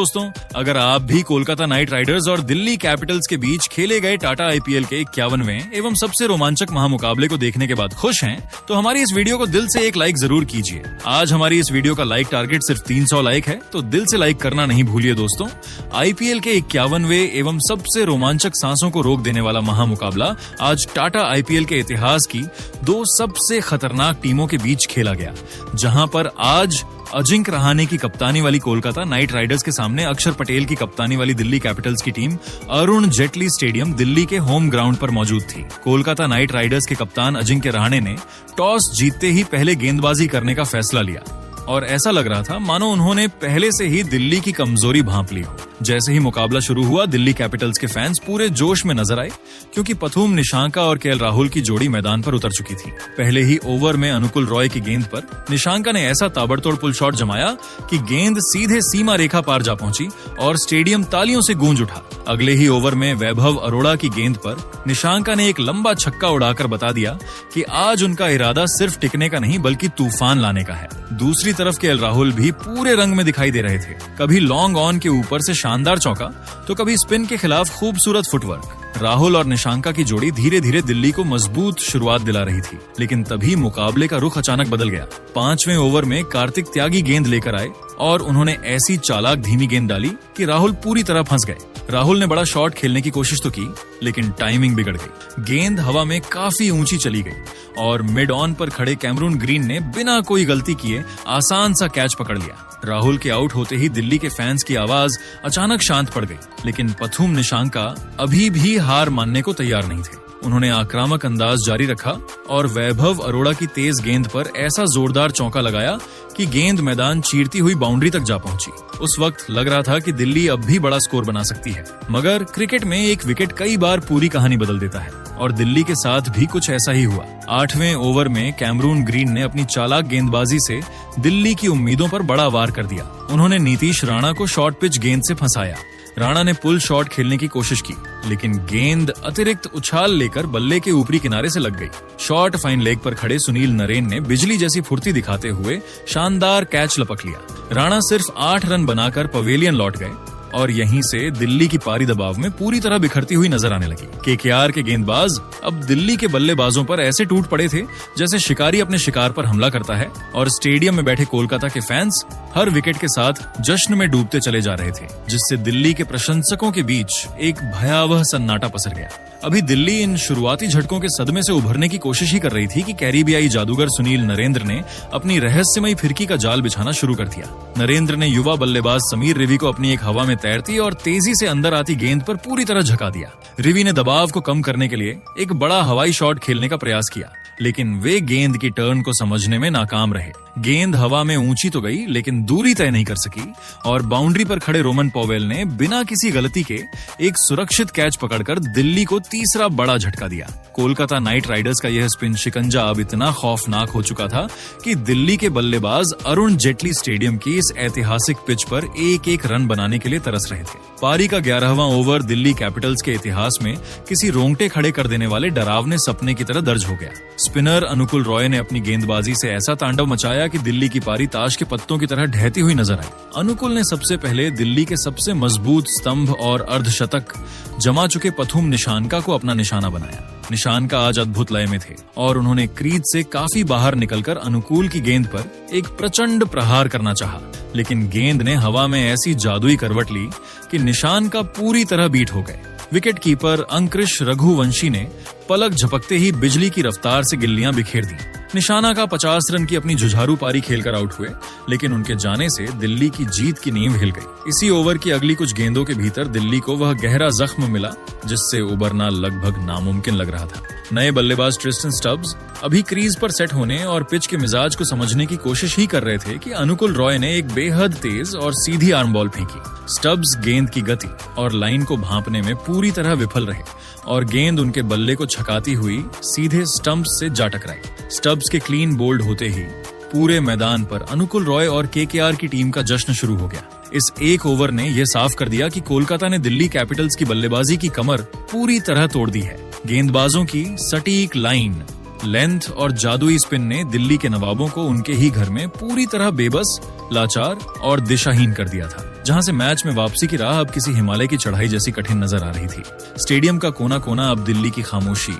दोस्तों, अगर आप भी कोलकाता नाइट राइडर्स और दिल्ली कैपिटल्स के बीच खेले गए टाटा आईपीएल के 51वें एवं सबसे रोमांचक महामुकाबले को देखने के बाद खुश हैं, तो हमारी इस वीडियो को दिल से एक लाइक जरूर कीजिए। आज हमारी इस वीडियो का लाइक टारगेट सिर्फ 300 लाइक है, तो दिल से लाइक करना नहीं भूलिए दोस्तों। आईपीएल के 51वें एवं सबसे रोमांचक सांसों को रोक देने वाला महामुकाबला आज टाटा आईपीएल के इतिहास की दो सबसे खतरनाक टीमों के बीच खेला गया, जहां पर आज अजिंक्य रहाणे की कप्तानी वाली कोलकाता नाइट राइडर्स के सामने अक्षर पटेल की कप्तानी वाली दिल्ली कैपिटल्स की टीम अरुण जेटली स्टेडियम दिल्ली के होम ग्राउंड पर मौजूद थी। कोलकाता नाइट राइडर्स के कप्तान अजिंक्य रहाणे ने टॉस जीतते ही पहले गेंदबाजी करने का फैसला लिया और ऐसा लग रहा था मानो उन्होंने पहले से ही दिल्ली की कमजोरी भांप ली हो। जैसे ही मुकाबला शुरू हुआ, दिल्ली कैपिटल्स के फैंस पूरे जोश में नजर आए, क्योंकि पथुम निशांका और केएल राहुल की जोड़ी मैदान पर उतर चुकी थी। पहले ही ओवर में अनुकुल रॉय की गेंद पर निशांका ने ऐसा ताबड़तोड़ पुल शॉट जमाया कि गेंद सीधे सीमा रेखा पार जा पहुंची और स्टेडियम तालियों से गूंज उठा। अगले ही ओवर में वैभव अरोड़ा की गेंद पर निशांका ने एक लंबा छक्का उड़ाकर बता दिया कि आज उनका इरादा सिर्फ टिकने का नहीं बल्कि तूफान लाने का है। दूसरी तरफ केएल राहुल भी पूरे रंग में दिखाई दे रहे थे। कभी लॉन्ग ऑन के ऊपर से शानदार चौका, तो कभी स्पिन के खिलाफ खूबसूरत फुटवर्क। राहुल और निशांका की जोड़ी धीरे धीरे दिल्ली को मजबूत शुरुआत दिला रही थी, लेकिन तभी मुकाबले का रुख अचानक बदल गया। 5वें ओवर में कार्तिक त्यागी गेंद लेकर आए और उन्होंने ऐसी चालाक धीमी गेंद डाली कि राहुल पूरी तरह फंस गए। राहुल ने बड़ा शॉट खेलने की कोशिश तो की, लेकिन टाइमिंग बिगड़ गई। गेंद हवा में काफी ऊंची चली गई और मिड ऑन पर खड़े कैमरून ग्रीन ने बिना कोई गलती किए आसान सा कैच पकड़ लिया। राहुल के आउट होते ही दिल्ली के फैंस की आवाज अचानक शांत पड़ गई, लेकिन पथुम निशांका अभी भी हार मानने को तैयार नहीं थे। उन्होंने आक्रामक अंदाज जारी रखा और वैभव अरोड़ा की तेज गेंद पर ऐसा जोरदार चौका लगाया कि गेंद मैदान चीरती हुई बाउंड्री तक जा पहुंची। उस वक्त लग रहा था कि दिल्ली अब भी बड़ा स्कोर बना सकती है, मगर क्रिकेट में एक विकेट कई बार पूरी कहानी बदल देता है और दिल्ली के साथ भी कुछ ऐसा ही हुआ। 8वें ओवर में कैमरून ग्रीन ने अपनी चालाक गेंदबाजी से दिल्ली की उम्मीदों पर बड़ा वार कर दिया। उन्होंने नीतीश राणा को शॉर्ट पिच गेंद से फंसाया। राणा ने पुल शॉट खेलने की कोशिश की, लेकिन गेंद अतिरिक्त उछाल लेकर बल्ले के ऊपरी किनारे से लग गई। शॉर्ट फाइन लेग पर खड़े सुनील नरेन ने बिजली जैसी फुर्ती दिखाते हुए शानदार कैच लपक लिया। राणा सिर्फ 8 रन बनाकर पवेलियन लौट गए और यहीं से दिल्ली की पारी दबाव में पूरी तरह बिखरती हुई नजर आने लगी। केकेआर के गेंदबाज अब दिल्ली के बल्लेबाजों पर ऐसे टूट पड़े थे जैसे शिकारी अपने शिकार पर हमला करता है, और स्टेडियम में बैठे कोलकाता के फैंस हर विकेट के साथ जश्न में डूबते चले जा रहे थे, जिससे दिल्ली के प्रशंसकों के बीच एक भयावह सन्नाटा पसर गया। अभी दिल्ली इन शुरुआती झटकों के सदमे से उभरने की कोशिश ही कर रही थी कि कैरिबियाई जादूगर सुनील नरेंद्र ने अपनी रहस्यमयी फिरकी का जाल बिछाना शुरू कर दिया। नरेंद्र ने युवा बल्लेबाज समीर रिवी को अपनी एक हवा में तैरती और तेजी से अंदर आती गेंद पर पूरी तरह झका दिया। रिवी ने दबाव को कम करने के लिए एक बड़ा हवाई शॉट खेलने का प्रयास किया, लेकिन वे गेंद की टर्न को समझने में नाकाम रहे। गेंद हवा में ऊंची तो गई, लेकिन दूरी तय नहीं कर सकी और बाउंड्री पर खड़े रोमन पॉवेल ने बिना किसी गलती के एक सुरक्षित कैच पकड़कर दिल्ली को तीसरा बड़ा झटका दिया। कोलकाता नाइट राइडर्स का यह स्पिन शिकंजा अब इतना खौफनाक हो चुका था कि दिल्ली के बल्लेबाज अरुण जेटली स्टेडियम की इस ऐतिहासिक पिच पर एक एक रन बनाने के लिए तरस रहे थे। पारी का 11वां ओवर दिल्ली कैपिटल्स के इतिहास में किसी रोंगटे खड़े कर देने वाले डरावने सपने की तरह दर्ज हो गया। स्पिनर अनुकुल रॉय ने अपनी गेंदबाजी से ऐसा तांडव मचाया कि दिल्ली की पारी ताश के पत्तों की तरह ढहती हुई नजर आई। अनुकुल ने सबसे पहले दिल्ली के सबसे मजबूत स्तंभ और अर्धशतक जमा चुके पथुम निशांका को अपना निशाना बनाया। निशांका आज अद्भुत लय में थे और उन्होंने क्रीज से काफी बाहर निकलकर अनुकूल की गेंद पर एक प्रचंड प्रहार करना चाहा, लेकिन गेंद ने हवा में ऐसी जादुई करवट ली कि निशांका पूरी तरह बीट हो गए। विकेट कीपर अंकृश रघुवंशी ने पलक झपकते ही बिजली की रफ्तार से गिल्लियां बिखेर दी। निशाना का 50 रन की अपनी जुझारू पारी खेलकर आउट हुए, लेकिन उनके जाने से दिल्ली की जीत की नींव हिल गई। इसी ओवर की अगली कुछ गेंदों के भीतर दिल्ली को वह गहरा जख्म मिला जिससे उबरना लगभग नामुमकिन लग रहा था। नए बल्लेबाज ट्रिस्टन स्टब्स अभी क्रीज पर सेट होने और पिच के मिजाज को समझने की कोशिश ही कर रहे थे कि अनुकुल रॉय ने एक बेहद तेज और सीधी आर्म बॉल फेंकी। स्टब्स गेंद की गति और लाइन को भांपने में पूरी तरह विफल रहे और गेंद उनके बल्ले को छकाती हुई सीधे स्टंप्स से जा टकराई। स्टब्स के क्लीन बोल्ड होते ही पूरे मैदान पर अनुकुल रॉय और केकेआर की टीम का जश्न शुरू हो गया। इस एक ओवर ने यह साफ कर दिया कि कोलकाता ने दिल्ली कैपिटल्स की बल्लेबाजी की कमर पूरी तरह तोड़ दी है। गेंदबाजों की सटीक लाइन, लेंथ और जादुई स्पिन ने दिल्ली के नवाबों को उनके ही घर में पूरी तरह बेबस, लाचार और दिशाहीन कर दिया था। जहां से मैच में वापसी की राह अब किसी हिमालय की चढ़ाई जैसी कठिन नजर आ रही थी। स्टेडियम का कोना कोना अब दिल्ली की खामोशी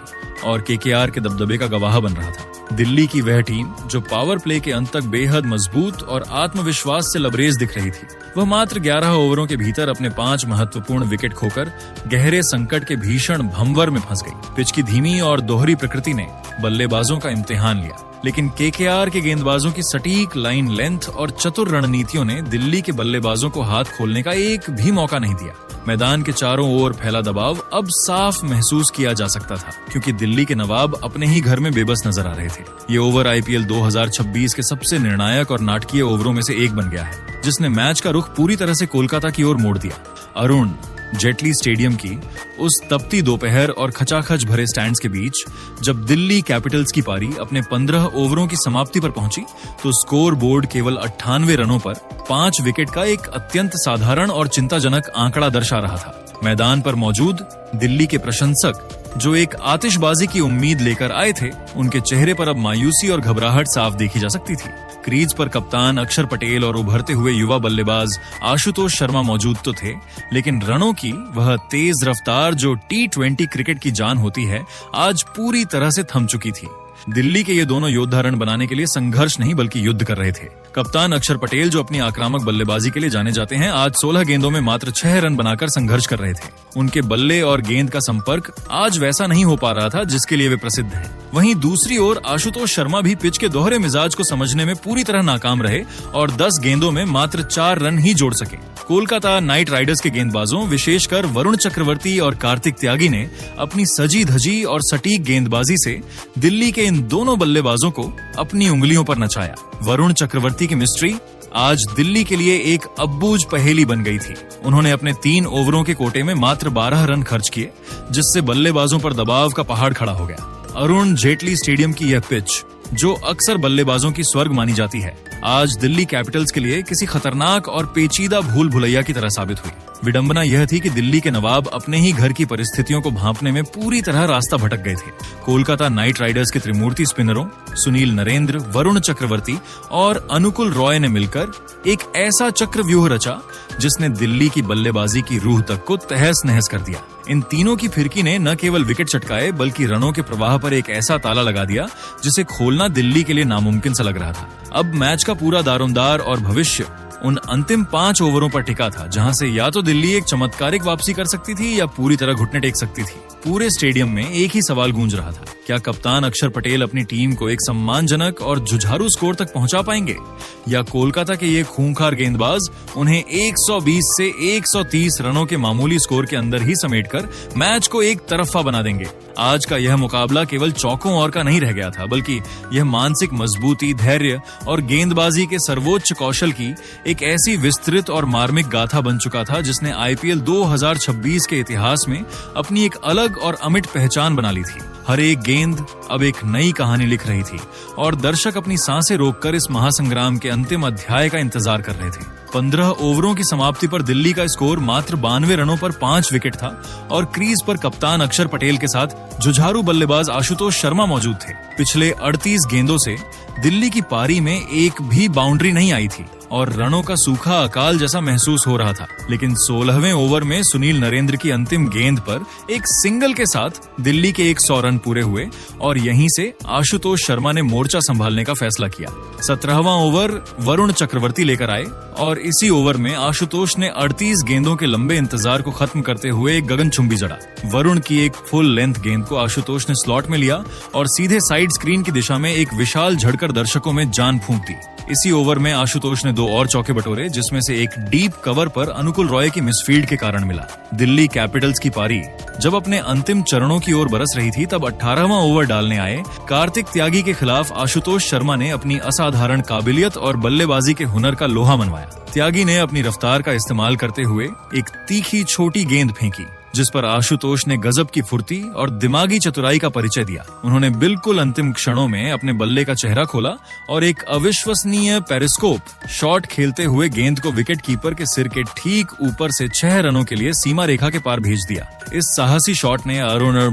और केकेआर के दबदबे का गवाह बन रहा था। दिल्ली की वह टीम जो पावर प्ले के अंत तक बेहद मजबूत और आत्मविश्वास से लबरेज दिख रही थी, वह मात्र 11 ओवरों के भीतर अपने 5 महत्वपूर्ण विकेट खोकर गहरे संकट के भीषण भंवर में फंस गई। पिच की धीमी और दोहरी प्रकृति ने बल्लेबाजों का इम्तिहान लिया, लेकिन केकेआर के गेंदबाजों की सटीक लाइन लेंथ और चतुर रणनीतियों ने दिल्ली के बल्लेबाजों को हाथ खोलने का एक भी मौका नहीं दिया। मैदान के चारों ओर फैला दबाव अब साफ महसूस किया जा सकता था, क्योंकि दिल्ली के नवाब अपने ही घर में बेबस नजर आ रहे थे। ये ओवर आईपीएल 2026 के सबसे निर्णायक और नाटकीय ओवरों में से एक बन गया है, जिसने मैच का रुख पूरी तरह से कोलकाता की ओर मोड़ दिया। अरुण जेटली स्टेडियम की उस तपती दोपहर और खचाखच भरे स्टैंड्स के बीच जब दिल्ली कैपिटल्स की पारी अपने 15 ओवरों की समाप्ति पर पहुंची, तो स्कोर बोर्ड केवल 98 रनों पर 5 विकेट का एक अत्यंत साधारण और चिंताजनक आंकड़ा दर्शा रहा था। मैदान पर मौजूद दिल्ली के प्रशंसक जो एक आतिशबाजी की उम्मीद लेकर आए थे, उनके चेहरे पर अब मायूसी और घबराहट साफ देखी जा सकती थी। क्रीज पर कप्तान अक्षर पटेल और उभरते हुए युवा बल्लेबाज आशुतोष शर्मा मौजूद तो थे, लेकिन रनों की वह तेज रफ्तार जो T20 क्रिकेट की जान होती है, आज पूरी तरह से थम चुकी थी। दिल्ली के ये दोनों योद्धा रन बनाने के लिए संघर्ष नहीं बल्कि युद्ध कर रहे थे। कप्तान अक्षर पटेल जो अपनी आक्रामक बल्लेबाजी के लिए जाने जाते हैं, आज 16 गेंदों में मात्र 6 रन बनाकर संघर्ष कर रहे थे। उनके बल्ले और गेंद का संपर्क आज वैसा नहीं हो पा रहा था जिसके लिए वे प्रसिद्ध हैं। वहीं दूसरी ओर आशुतोष शर्मा भी पिच के दोहरे मिजाज को समझने में पूरी तरह नाकाम रहे और 10 गेंदों में मात्र 4 रन ही जोड़ सके। कोलकाता नाइट राइडर्स के गेंदबाजों, विशेषकर वरुण चक्रवर्ती और कार्तिक त्यागी ने अपनी सजी धजी और सटीक गेंदबाजी से दिल्ली के इन दोनों बल्लेबाजों को अपनी उंगलियों पर नचाया। वरुण चक्रवर्ती की मिस्ट्री आज दिल्ली के लिए एक अब्बूझ पहेली बन गई थी। उन्होंने अपने 3 ओवरों के कोटे में मात्र 12 रन खर्च किए, जिससे बल्लेबाजों पर दबाव का पहाड़ खड़ा हो गया। अरुण जेटली स्टेडियम की यह पिच, जो अक्सर बल्लेबाजों की स्वर्ग मानी जाती है, आज दिल्ली कैपिटल्स के लिए किसी खतरनाक और पेचीदा भूल भुलैया की तरह साबित हुई। विडंबना यह थी कि दिल्ली के नवाब अपने ही घर की परिस्थितियों को भांपने में पूरी तरह रास्ता भटक गए थे। कोलकाता नाइट राइडर्स के त्रिमूर्ति स्पिनरों सुनील नरेंद्र, वरुण चक्रवर्ती और अनुकुल रॉय ने मिलकर एक ऐसा चक्रव्यूह रचा जिसने दिल्ली की बल्लेबाजी की रूह तक को तहस नहस कर दिया। इन तीनों की फिरकी ने न केवल विकेट चटकाए बल्कि रनों के प्रवाह पर एक ऐसा ताला लगा दिया जिसे खोलना दिल्ली के लिए नामुमकिन सा लग रहा था। अब मैच का पूरा दारोमदार और भविष्य उन अंतिम 5 ओवरों पर टिका था, जहां से या तो दिल्ली एक चमत्कारिक वापसी कर सकती थी या पूरी तरह घुटने टेक सकती थी। पूरे स्टेडियम में एक ही सवाल गूंज रहा था, क्या कप्तान अक्षर पटेल अपनी टीम को एक सम्मानजनक और जुझारू स्कोर तक पहुंचा पाएंगे, या कोलकाता के ये खूंखार गेंदबाज उन्हें 120 से 130 रनों के मामूली स्कोर के अंदर ही समेटकर मैच को एक तरफा बना देंगे। आज का यह मुकाबला केवल चौकों और का नहीं रह गया था, बल्कि यह मानसिक मजबूती, धैर्य और गेंदबाजी के सर्वोच्च कौशल की एक ऐसी विस्तृत और मार्मिक गाथा बन चुका था जिसने आईपीएल 2026 के इतिहास में अपनी एक अलग और अमिट पहचान बना ली थी। हर एक गेंद अब एक नई कहानी लिख रही थी और दर्शक अपनी सांसें रोककर इस महासंग्राम के अंतिम अध्याय का इंतजार कर रहे थे। 15 ओवरों की समाप्ति पर दिल्ली का स्कोर मात्र 92 रनों पर 5 विकेट था और क्रीज पर कप्तान अक्षर पटेल के साथ जुझारू बल्लेबाज आशुतोष शर्मा मौजूद थे। पिछले 38 गेंदों से दिल्ली की पारी में एक भी बाउंड्री नहीं आई थी और रनों का सूखा अकाल जैसा महसूस हो रहा था। लेकिन 16वें ओवर में सुनील नरेंद्र की अंतिम गेंद पर एक सिंगल के साथ दिल्ली के 100 रन पूरे हुए और यहीं से आशुतोष शर्मा ने मोर्चा संभालने का फैसला किया। 17वां ओवर वरुण चक्रवर्ती लेकर आए और इसी ओवर में आशुतोष ने 38 गेंदों के लंबे इंतजार को खत्म करते हुए एक गगनचुंबी जड़ा। वरुण की एक फुल लेंथ गेंद को आशुतोष ने स्लॉट में लिया और सीधे साइड स्क्रीन की दिशा में एक विशाल झड़कर दर्शकों में जान फूंक दी। इसी ओवर में आशुतोष ने 2 और चौके बटोरे, जिसमें से एक डीप कवर पर अनुकुल रॉय की मिसफील्ड के कारण मिला। दिल्ली कैपिटल्स की पारी जब अपने अंतिम चरणों की ओर बरस रही थी, तब 18वां ओवर डालने आए कार्तिक त्यागी के खिलाफ आशुतोष शर्मा ने अपनी असाधारण काबिलियत और बल्लेबाजी के हुनर का लोहा मनवाया। त्यागी ने अपनी रफ्तार का इस्तेमाल करते हुए एक तीखी छोटी गेंद फेंकी, जिस पर आशुतोष ने गजब की फुर्ती और दिमागी चतुराई का परिचय दिया। उन्होंने बिल्कुल अंतिम क्षणों में अपने बल्ले का चेहरा खोला और एक अविश्वसनीय पेरिस्कोप शॉट खेलते हुए गेंद को विकेट कीपर के सिर के ठीक ऊपर से 6 रनों के लिए सीमा रेखा के पार भेज दिया। इस साहसी शॉट ने अरुण और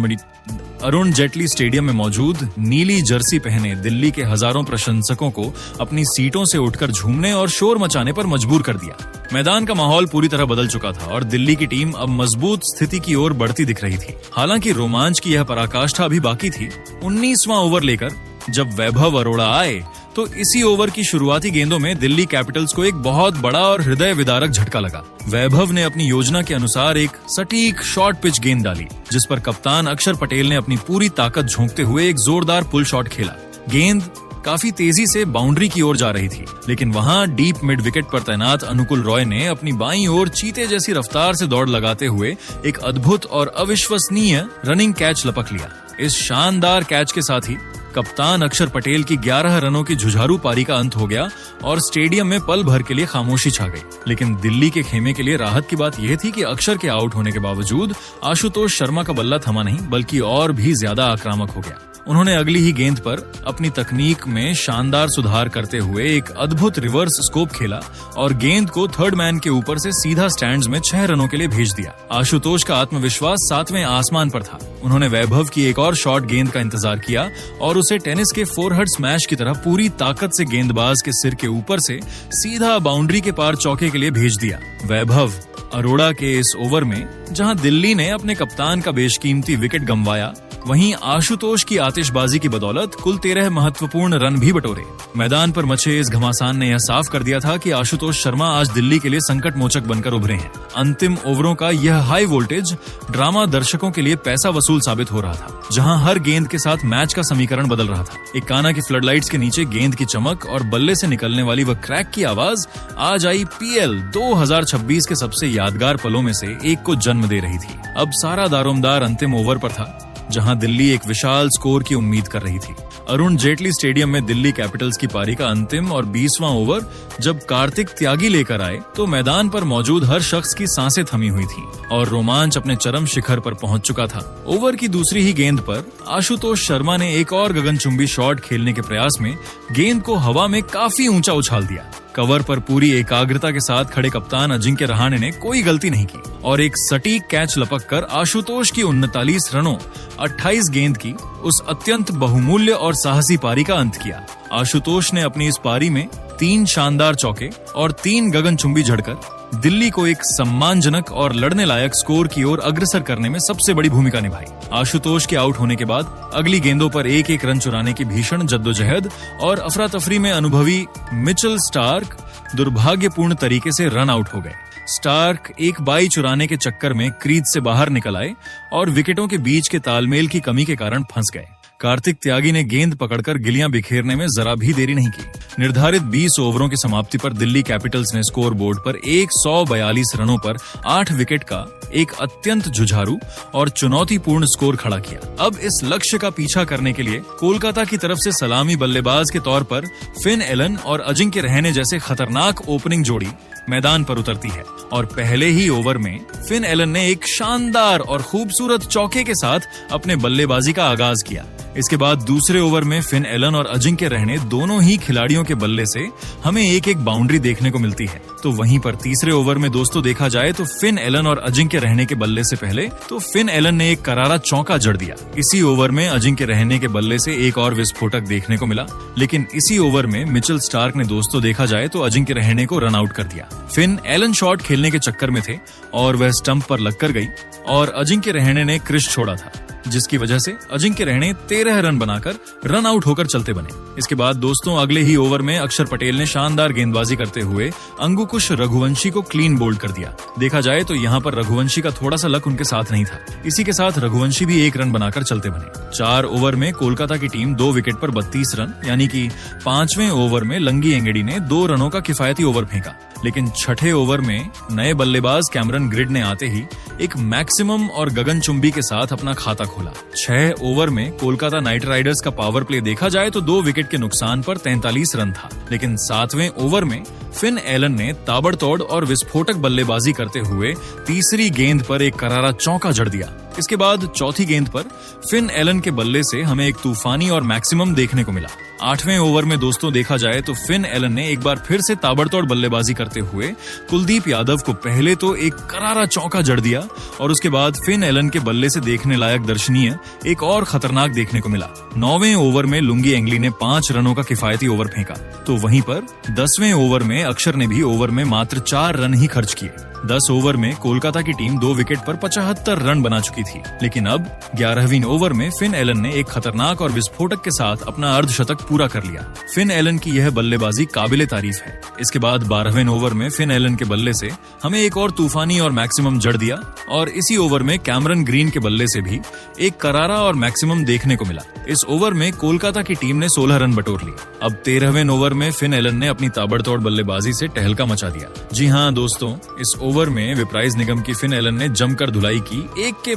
अरुण जेटली स्टेडियम में मौजूद नीली जर्सी पहने दिल्ली के हजारों प्रशंसकों को अपनी सीटों से उठकर झूमने और शोर मचाने पर मजबूर कर दिया। मैदान का माहौल पूरी तरह बदल चुका था और दिल्ली की टीम अब मजबूत स्थिति की ओर बढ़ती दिख रही थी। हालांकि रोमांच की यह पराकाष्ठा अभी बाकी थी। 19वां ओवर लेकर जब वैभव अरोड़ा आए तो इसी ओवर की शुरुआती गेंदों में दिल्ली कैपिटल्स को एक बहुत बड़ा और हृदय विदारक झटका लगा। वैभव ने अपनी योजना के अनुसार एक सटीक शॉर्ट पिच गेंद डाली, जिस पर कप्तान अक्षर पटेल ने अपनी पूरी ताकत झोंकते हुए एक जोरदार पुल शॉट खेला। गेंद काफी तेजी से बाउंड्री की ओर जा रही थी, लेकिन वहां डीप मिड विकेट पर तैनात अनुकुल रॉय ने अपनी बाईं ओर चीते जैसी रफ्तार से दौड़ लगाते हुए एक अद्भुत और अविश्वसनीय रनिंग कैच लपक लिया। इस शानदार कैच के साथ ही कप्तान अक्षर पटेल की 11 रनों की जुझारू पारी का अंत हो गया और स्टेडियम में पल भर के लिए खामोशी छा गई। लेकिन दिल्ली के खेमे के लिए राहत की बात यह थी कि अक्षर के आउट होने के बावजूद आशुतोष शर्मा का बल्ला थमा नहीं, बल्कि और भी ज्यादा आक्रामक हो गया। उन्होंने अगली ही गेंद पर अपनी तकनीक में शानदार सुधार करते हुए एक अद्भुत रिवर्स स्कोप खेला और गेंद को थर्ड मैन के ऊपर से सीधा स्टैंड्स में 6 रनों के लिए भेज दिया। आशुतोष का आत्मविश्वास 7वें आसमान पर था। उन्होंने वैभव की एक और शॉर्ट गेंद का इंतजार किया और उसे टेनिस के फोरहड स्मैश की तरह पूरी ताकत से गेंदबाज के सिर के ऊपर से सीधा बाउंड्री के पार चौके के लिए भेज दिया। वैभव अरोड़ा के इस ओवर में जहां दिल्ली ने अपने कप्तान का बेशकीमती विकेट गंवाया, वहीं आशुतोष की आतिशबाजी की बदौलत कुल 13 महत्वपूर्ण रन भी बटोरे। मैदान पर मचे इस घमासान ने यह साफ कर दिया था कि आशुतोष शर्मा आज दिल्ली के लिए संकट मोचक बनकर उभरे हैं। अंतिम ओवरों का यह हाई वोल्टेज ड्रामा दर्शकों के लिए पैसा वसूल साबित हो रहा था, जहां हर गेंद के साथ मैच का समीकरण बदल रहा था। एक काना की फ्लडलाइट्स के नीचे गेंद की चमक और बल्ले से निकलने वाली वह क्रैक की आवाज आज IPL 2026 के सबसे यादगार पलों में से एक को जन्म दे रही थी। अब सारा दारोमदार अंतिम ओवर पर था, जहां दिल्ली एक विशाल स्कोर की उम्मीद कर रही थी। अरुण जेटली स्टेडियम में दिल्ली कैपिटल्स की पारी का अंतिम और 20वां ओवर जब कार्तिक त्यागी लेकर आए तो मैदान पर मौजूद हर शख्स की सांसें थमी हुई थी और रोमांच अपने चरम शिखर पर पहुंच चुका था। ओवर की दूसरी ही गेंद पर आशुतोष शर्मा ने एक और गगनचुंबी शॉट खेलने के प्रयास में गेंद को हवा में काफी ऊंचा उछाल दिया। कवर पर पूरी एकाग्रता के साथ खड़े कप्तान अजिंक्य रहाणे ने कोई गलती नहीं की और एक सटीक कैच लपक कर आशुतोष की 39 रनों 28 गेंद की उस अत्यंत बहुमूल्य और साहसी पारी का अंत किया। आशुतोष ने अपनी इस पारी में 3 शानदार चौके और 3 गगनचुंबी झड़कर दिल्ली को एक सम्मानजनक और लड़ने लायक स्कोर की ओर अग्रसर करने में सबसे बड़ी भूमिका निभाई। आशुतोष के आउट होने के बाद अगली गेंदों पर एक रन चुराने की भीषण जद्दोजहद और अफरा तफरी में अनुभवी मिचेल स्टार्क दुर्भाग्यपूर्ण तरीके से रन आउट हो गए। स्टार्क एक बाई चुराने के चक्कर में क्रीज से बाहर निकल आए और विकेटों के बीच के तालमेल की कमी के कारण फंस गए। कार्तिक त्यागी ने गेंद पकड़कर गिलियां बिखेरने में जरा भी देरी नहीं की। निर्धारित 20 ओवरों की समाप्ति पर दिल्ली कैपिटल्स ने स्कोर बोर्ड पर 142 रनों पर 8 विकेट का एक अत्यंत जुझारू और चुनौतीपूर्ण स्कोर खड़ा किया। अब इस लक्ष्य का पीछा करने के लिए कोलकाता की तरफ से सलामी बल्लेबाज के तौर पर फिन एलन और अजिंक्य रहाणे जैसे खतरनाक ओपनिंग जोड़ी मैदान पर उतरती है और पहले ही ओवर में फिन एलन ने एक शानदार और खूबसूरत चौके के साथ अपने बल्लेबाजी का आगाज किया। इसके बाद दूसरे ओवर में फिन एलन और अजिंक्य रहाणे दोनों ही खिलाड़ियों के बल्ले से हमें एक बाउंड्री देखने को मिलती है। तो वहीं पर तीसरे ओवर में दोस्तों देखा जाए तो फिन एलन और अजिंक्य रहाणे के बल्ले से पहले तो फिन एलन ने एक करारा चौका जड़ दिया। इसी ओवर में अजिंक्य रहाणे के बल्ले से एक और विस्फोटक देखने को मिला, लेकिन इसी ओवर में मिचेल स्टार्क ने दोस्तों देखा जाए तो अजिंक्य रहाणे को रन आउट कर दिया। फिन एलन शॉट खेलने के चक्कर में थे और वह स्टंप पर लगकर गई और अजिंक्य रहाणे ने क्रिश छोड़ा था, जिसकी वजह से अजिंक्य रहाणे 13 रन बनाकर रन आउट होकर चलते बने। इसके बाद दोस्तों अगले ही ओवर में अक्षर पटेल ने शानदार गेंदबाजी करते हुए अंकुश रघुवंशी को क्लीन बोल्ड कर दिया। देखा जाए तो यहाँ पर रघुवंशी का थोड़ा सा लक उनके साथ नहीं था। इसी के साथ रघुवंशी भी 1 रन बनाकर चलते बने। 4 ओवर में कोलकाता की टीम 2 विकेट पर 32 रन यानी कि 5वें ओवर में लंगी एंगडी ने 2 रनों का किफायती ओवर फेंका, लेकिन छठे ओवर में नए बल्लेबाज कैमरन ग्रिड ने आते ही एक मैक्सिमम और गगनचुंबी के साथ अपना खाता खोला। 6 ओवर में कोलकाता नाइट राइडर्स का पावर प्ले देखा जाए तो 2 विकेट के नुकसान पर 43 रन था, लेकिन 7वें ओवर में फिन एलन ने ताबड़तोड़ और विस्फोटक बल्लेबाजी करते हुए तीसरी गेंद पर एक करारा चौका जड़ दिया। इसके बाद चौथी गेंद पर फिन एलन के बल्ले से हमें एक तूफानी और मैक्सिमम देखने को मिला। 8वें ओवर में दोस्तों देखा जाए तो फिन एलन ने एक बार फिर से ताबड़तोड़ बल्लेबाजी करते हुए कुलदीप यादव को पहले तो एक करारा चौका जड़ दिया और उसके बाद फिन एलन के बल्ले से देखने लायक दर्शनीय एक और खतरनाक देखने को मिला। 9वें ओवर में लुंगी एंगली ने 5 रनों का किफायती ओवर फेंका, तो वहीं पर 10वें ओवर में अक्षर ने भी ओवर में मात्र 4 रन ही खर्च किए। 10 ओवर में कोलकाता की टीम 2 विकेट पर 75 रन बना चुकी थी, लेकिन अब 11वीं ओवर में फिन एलन ने एक खतरनाक और विस्फोटक के साथ अपना अर्धशतक पूरा कर लिया। फिन एलन की यह बल्लेबाजी काबिले तारीफ है। इसके बाद 12वें ओवर में फिन एलन के बल्ले से हमें एक और तूफानी और मैक्सिमम जड़ दिया और इसी ओवर में कैमरन ग्रीन के बल्ले से भी एक करारा और मैक्सिमम देखने को मिला। इस ओवर में कोलकाता की टीम ने 16 रन बटोर लिए। अब 13वें ओवर में फिन एलन ने अपनी ताबड़तोड़ बल्लेबाजी से टहलका मचा दिया। जी हाँ दोस्तों, इस ओवर में विप्राइज निगम की फिन एलन ने जमकर धुलाई की। एक के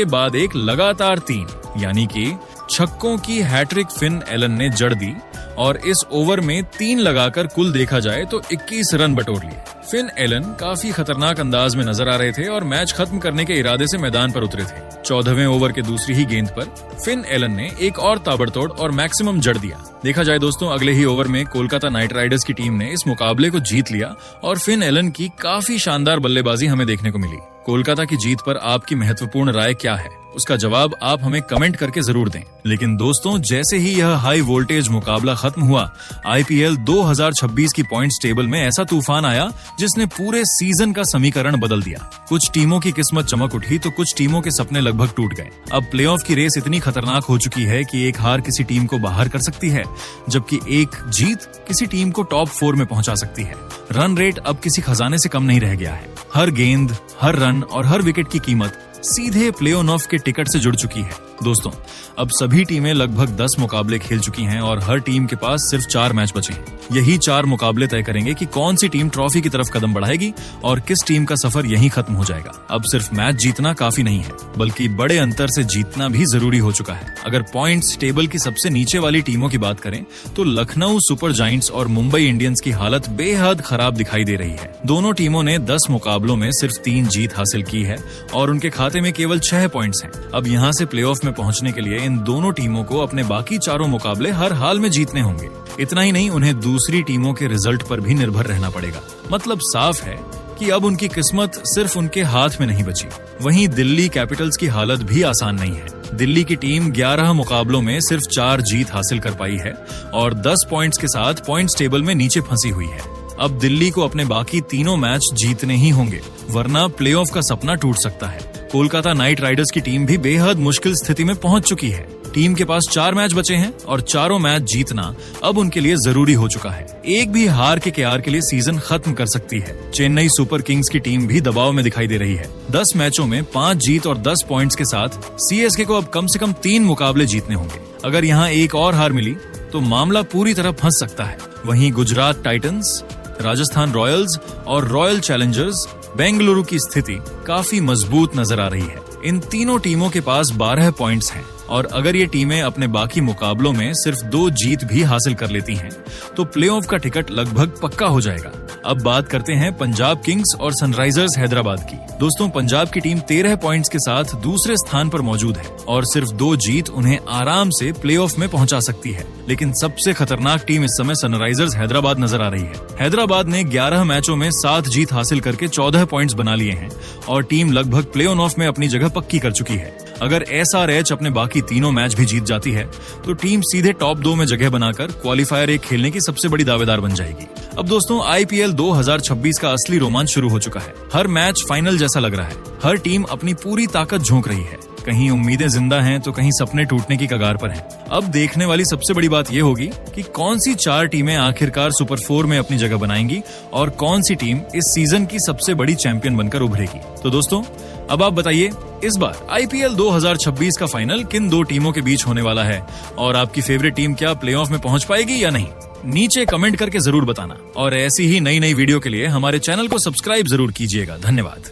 बाद एक लगातार 3 यानी कि छक्कों की हैट्रिक फिन एलन ने जड़ दी और इस ओवर में 3 लगाकर कुल देखा जाए तो 21 रन बटोर लिए। फिन एलन काफी खतरनाक अंदाज में नजर आ रहे थे और मैच खत्म करने के इरादे से मैदान पर उतरे थे। 14वें ओवर के दूसरी ही गेंद पर फिन एलन ने एक और ताबड़तोड़ और मैक्सिमम जड़ दिया। देखा जाए दोस्तों, अगले ही ओवर में कोलकाता नाइट राइडर्स की टीम ने इस मुकाबले को जीत लिया और फिन एलन की काफी शानदार बल्लेबाजी हमें देखने को मिली। कोलकाता की जीत पर आपकी महत्वपूर्ण राय क्या है, उसका जवाब आप हमें कमेंट करके जरूर दें। लेकिन दोस्तों, जैसे ही यह हाई वोल्टेज मुकाबला खत्म हुआ, आईपीएल 2026 की पॉइंट्स टेबल में ऐसा तूफान आया जिसने पूरे सीजन का समीकरण बदल दिया। कुछ टीमों की किस्मत चमक उठी तो कुछ टीमों के सपने लगभग टूट गए। अब प्लेऑफ की रेस इतनी खतरनाक हो चुकी है कि एक हार किसी टीम को बाहर कर सकती है, जबकि एक जीत किसी टीम को टॉप 4 में पहुंचा सकती है। रन रेट अब किसी खजाने से कम नहीं रह गया है। हर गेंद, हर रन और हर विकेट की कीमत सीधे प्ले ऑफ के टिकट से जुड़ चुकी है। दोस्तों, अब सभी टीमें लगभग 10 मुकाबले खेल चुकी हैं और हर टीम के पास सिर्फ 4 मैच बचे हैं। यही 4 मुकाबले तय करेंगे कि कौन सी टीम ट्रॉफी की तरफ कदम बढ़ाएगी और किस टीम का सफर यहीं खत्म हो जाएगा। अब सिर्फ मैच जीतना काफी नहीं है, बल्कि बड़े अंतर से जीतना भी जरूरी हो चुका है। अगर पॉइंट्स टेबल की सबसे नीचे वाली टीमों की बात करें तो लखनऊ सुपर जायंट्स और मुंबई इंडियंस की हालत बेहद खराब दिखाई दे रही है। दोनों टीमों ने 10 मुकाबलों में सिर्फ 3 जीत हासिल की है और उनके खाते में केवल 6 पॉइंट्स हैं। अब यहाँ से प्लेऑफ में पहुंचने के लिए इन दोनों टीमों को अपने बाकी 4 मुकाबले हर हाल में जीतने होंगे। इतना ही नहीं, उन्हें दूसरी टीमों के रिजल्ट पर भी निर्भर रहना पड़ेगा। मतलब साफ है कि अब उनकी किस्मत सिर्फ उनके हाथ में नहीं बची। वहीं दिल्ली कैपिटल्स की हालत भी आसान नहीं है। दिल्ली की टीम 11 मुकाबलों में सिर्फ 4 जीत हासिल कर पाई है और 10 पॉइंट्स के साथ पॉइंट्स टेबल में नीचे फंसी हुई है। अब दिल्ली को अपने बाकी तीनों मैच जीतने ही होंगे, वरना प्लेऑफ का सपना टूट सकता है। कोलकाता नाइट राइडर्स की टीम भी बेहद मुश्किल स्थिति में पहुंच चुकी है। टीम के पास 4 मैच बचे हैं और चारों मैच जीतना अब उनके लिए जरूरी हो चुका है। एक भी हार के केआर के लिए सीजन खत्म कर सकती है। चेन्नई सुपर किंग्स की टीम भी दबाव में दिखाई दे रही है। 10 मैचों में 5 जीत और 10 पॉइंट्स के साथ सीएसके को अब कम से कम 3 मुकाबले जीतने होंगे। अगर यहाँ एक और हार मिली तो मामला पूरी तरह फंस सकता है। वहीं गुजरात टाइटंस, राजस्थान रॉयल्स और रॉयल चैलेंजर्स बेंगलुरु की स्थिति काफी मजबूत नजर आ रही है। इन तीनों टीमों के पास 12 पॉइंट्स हैं और अगर ये टीमें अपने बाकी मुकाबलों में सिर्फ 2 जीत भी हासिल कर लेती हैं, तो प्लेऑफ का टिकट लगभग पक्का हो जाएगा। अब बात करते हैं पंजाब किंग्स और सनराइजर्स हैदराबाद की। दोस्तों, पंजाब की टीम 13 पॉइंट्स के साथ दूसरे स्थान पर मौजूद है और सिर्फ 2 जीत उन्हें आराम से प्लेऑफ में पहुंचा सकती है। लेकिन सबसे खतरनाक टीम इस समय सनराइजर्स हैदराबाद नजर आ रही है। हैदराबाद ने 11 मैचों में 7 जीत हासिल करके 14 पॉइंट्स बना लिए हैं और टीम लगभग प्ले ऑफ में अपनी जगह पक्की कर चुकी है। अगर एसआरएच अपने बाकी तीनों मैच भी जीत जाती है तो टीम सीधे टॉप 2 में जगह बनाकर क्वालिफायर 1 खेलने की सबसे बड़ी दावेदार बन जाएगी। अब दोस्तों, आईपीएल 2026 का असली रोमांच शुरू हो चुका है। हर मैच फाइनल जैसा लग रहा है। हर टीम अपनी पूरी ताकत झोंक रही है। कहीं उम्मीदें जिंदा हैं तो कहीं सपने टूटने की कगार पर हैं। अब देखने वाली सबसे बड़ी बात यह होगी कि कौन सी 4 टीमें आखिरकार सुपर 4 में अपनी जगह बनाएंगी और कौन सी टीम इस सीजन की सबसे बड़ी चैंपियन बनकर उभरेगी। तो दोस्तों, अब आप बताइए, इस बार आईपीएल 2026 का फाइनल किन 2 टीमों के बीच होने वाला है और आपकी फेवरेट टीम क्या प्लेऑफ में पहुंच पाएगी या नहीं? नीचे कमेंट करके जरूर बताना और ऐसी ही नई वीडियो के लिए हमारे चैनल को सब्सक्राइब जरूर कीजिएगा। धन्यवाद।